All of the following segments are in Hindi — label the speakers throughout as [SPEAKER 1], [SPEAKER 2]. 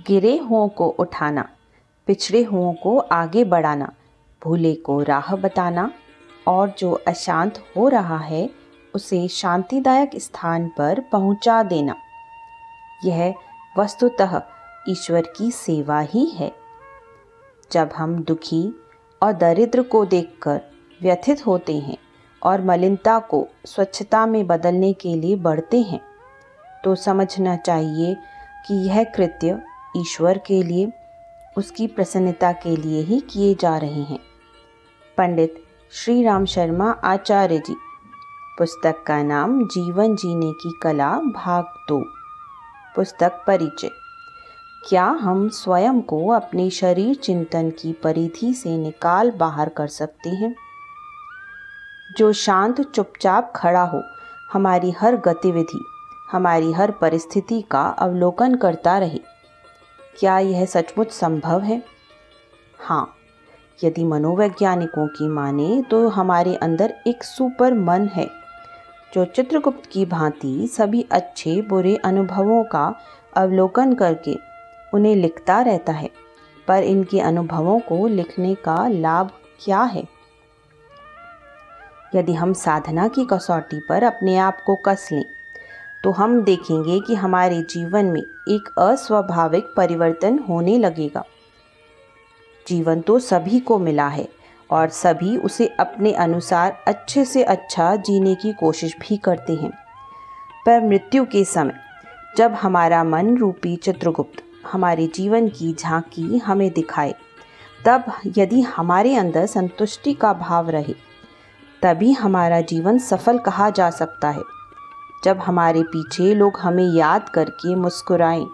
[SPEAKER 1] गिरे हुओं को उठाना, पिछड़े हुओं को आगे बढ़ाना, भूले को राह बताना और जो अशांत हो रहा है उसे शांतिदायक स्थान पर पहुंचा देना। यह वस्तुतः ईश्वर की सेवा ही है। जब हम दुखी और दरिद्र को देखकर व्यथित होते हैं और मलिनता को स्वच्छता में बदलने के लिए बढ़ते हैं, तो समझना चाहिए कि यह कृत्य ईश्वर के लिए, उसकी प्रसन्नता के लिए ही किए जा रहे हैं। पंडित श्री राम शर्मा आचार्य जी। पुस्तक का नाम जीवन जीने की कला, भाग 2। पुस्तक परिचय। क्या हम स्वयं को अपने शरीर चिंतन की परिधि से निकाल बाहर कर सकते हैं? जो शांत चुपचाप खड़ा हो, हमारी हर गतिविधि, हमारी हर परिस्थिति का अवलोकन करता रहे। क्या यह सचमुच संभव है? हाँ, यदि मनोवैज्ञानिकों की माने तो हमारे अंदर एक सुपर मन है जो चित्रगुप्त की भांति सभी अच्छे बुरे अनुभवों का अवलोकन करके उन्हें लिखता रहता है। पर इनके अनुभवों को लिखने का लाभ क्या है? यदि हम साधना की कसौटी पर अपने आप को कस लें तो हम देखेंगे कि हमारे जीवन में एक अस्वाभाविक परिवर्तन होने लगेगा। जीवन तो सभी को मिला है और सभी उसे अपने अनुसार अच्छे से अच्छा जीने की कोशिश भी करते हैं। पर मृत्यु के समय जब हमारा मन रूपी चित्रगुप्त हमारे जीवन की झांकी हमें दिखाए, तब यदि हमारे अंदर संतुष्टि का भाव रहे, तभी हमारा जीवन सफल कहा जा सकता है। जब हमारे पीछे लोग हमें याद करके मुस्कुराएं,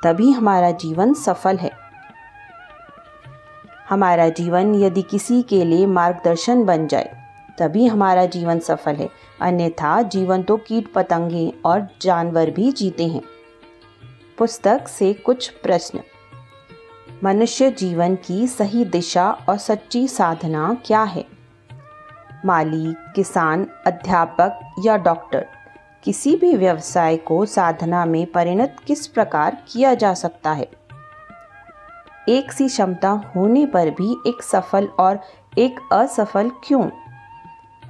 [SPEAKER 1] तभी हमारा जीवन सफल है। हमारा जीवन यदि किसी के लिए मार्गदर्शन बन जाए, तभी हमारा जीवन सफल है। अन्यथा जीवन तो कीट पतंगे और जानवर भी जीते हैं। पुस्तक से कुछ प्रश्न। मनुष्य जीवन की सही दिशा और सच्ची साधना क्या है? माली, किसान, अध्यापक या डॉक्टर, किसी भी व्यवसाय को साधना में परिणत किस प्रकार किया जा सकता है? एक सी क्षमता होने पर भी एक सफल और एक असफल क्यों?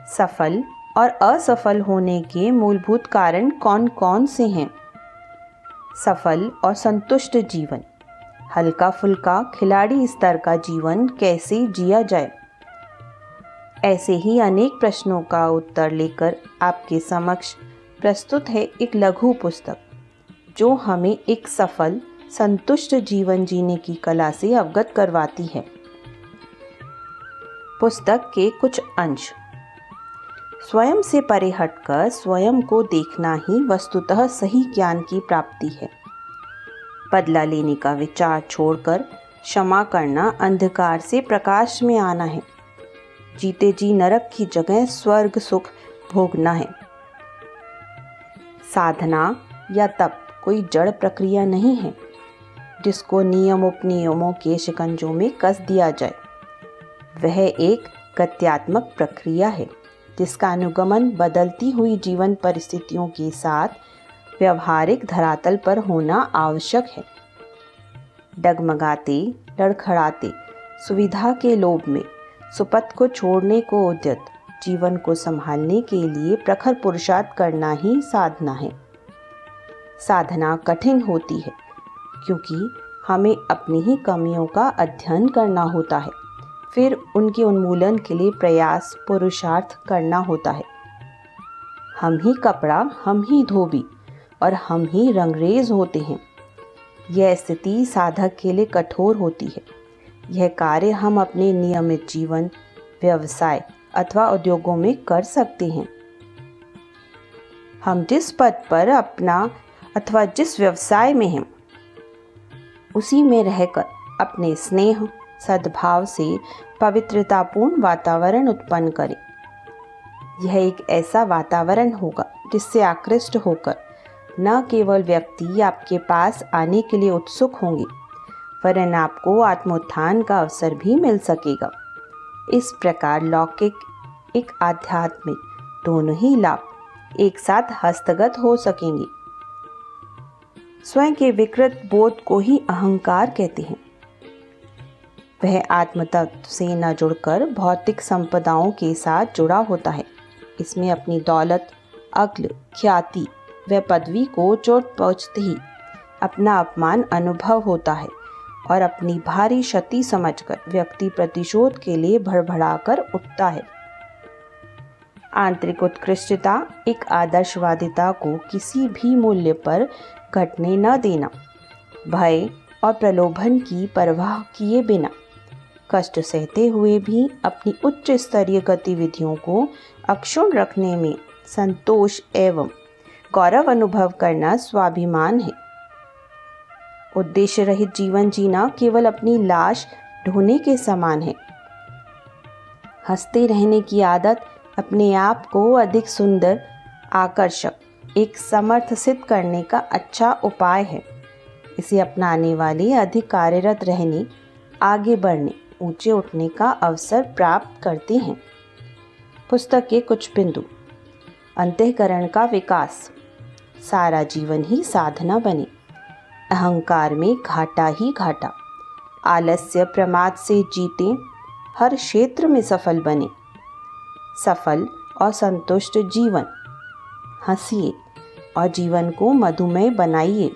[SPEAKER 1] सफल और असफल होने के मूलभूत कारण कौन कौन से हैं? सफल और संतुष्ट जीवन, हल्का फुल्का खिलाड़ी स्तर का जीवन कैसे जिया जाए? ऐसे ही अनेक प्रश्नों का उत्तर लेकर आपके समक्ष प्रस्तुत है एक लघु पुस्तक जो हमें एक सफल संतुष्ट जीवन जीने की कला से अवगत करवाती है। पुस्तक के कुछ अंश। स्वयं से परे हटकर स्वयं को देखना ही वस्तुतः सही ज्ञान की प्राप्ति है। बदला लेने का विचार छोड़कर क्षमा करना अंधकार से प्रकाश में आना है। जीते जी नरक की जगह स्वर्ग सुख भोगना है। साधना या तप कोई जड़ प्रक्रिया नहीं है जिसको नियम उपनियमों के शिकंजों में कस दिया जाए। वह एक गत्यात्मक प्रक्रिया है जिसका अनुगमन बदलती हुई जीवन परिस्थितियों के साथ व्यवहारिक धरातल पर होना आवश्यक है। डगमगाते, लड़खड़ाते, सुविधा के लोभ में सुपथ को छोड़ने को उद्यत जीवन को संभालने के लिए प्रखर पुरुषार्थ करना ही साधना है। साधना कठिन होती है क्योंकि हमें अपनी ही कमियों का अध्ययन करना होता है, फिर उनके उन्मूलन के लिए प्रयास पुरुषार्थ करना होता है। हम ही कपड़ा, हम ही धोबी और हम ही रंगरेज होते हैं। यह स्थिति साधक के लिए कठोर होती है। यह कार्य हम अपने नियमित जीवन, व्यवसाय अथवा उद्योगों में कर सकते हैं। हम जिस पद पर अपना अथवा जिस व्यवसाय में हैं, उसी में रहकर अपने स्नेह, सद्भाव से पवित्रतापूर्ण वातावरण उत्पन्न करें। यह एक ऐसा वातावरण होगा जिससे आकृष्ट होकर न केवल व्यक्ति आपके पास आने के लिए उत्सुक होंगे, वरन आपको आत्मोत्थान का अवसर भी मिल सकेगा। इस प्रकार लौकिक एक आध्यात्मिक दोनों ही लाभ एक साथ हस्तगत हो सकेंगे। स्वयं के विकृत बोध को ही अहंकार कहते हैं। वह आत्म तत्व से न जुड़कर भौतिक संपदाओं के साथ जुड़ा होता है। इसमें अपनी दौलत, अक्ल, ख्याति व पदवी को चोट पहुँचते ही अपना अपमान अनुभव होता है और अपनी भारी क्षति समझकर व्यक्ति प्रतिशोध के लिए भड़बड़ाकर उठता है। आंतरिक उत्कृष्टता एक आदर्शवादिता को किसी भी मूल्य पर घटने न देना, भय और प्रलोभन की परवाह किए बिना कष्ट सहते हुए भी अपनी उच्च स्तरीय गतिविधियों को अक्षुण्ण रखने में संतोष एवं गौरव अनुभव करना स्वाभिमान है। उद्देश्य रहित जीवन जीना केवल अपनी लाश ढोने के समान है। हंसते रहने की आदत अपने आप को अधिक सुंदर, आकर्षक, एक समर्थ सिद्ध करने का अच्छा उपाय है। इसे अपनाने वाले अधिक कार्यरत रहने, आगे बढ़ने, ऊंचे उठने का अवसर प्राप्त करते हैं। पुस्तक के कुछ बिंदु। अंतःकरण का विकास। सारा जीवन ही साधना बने। अहंकार में घाटा ही घाटा। आलस्य प्रमाद से जीते, हर क्षेत्र में सफल बने। सफल और संतुष्ट जीवन। हंसिए और जीवन को मधुमेह बनाइए।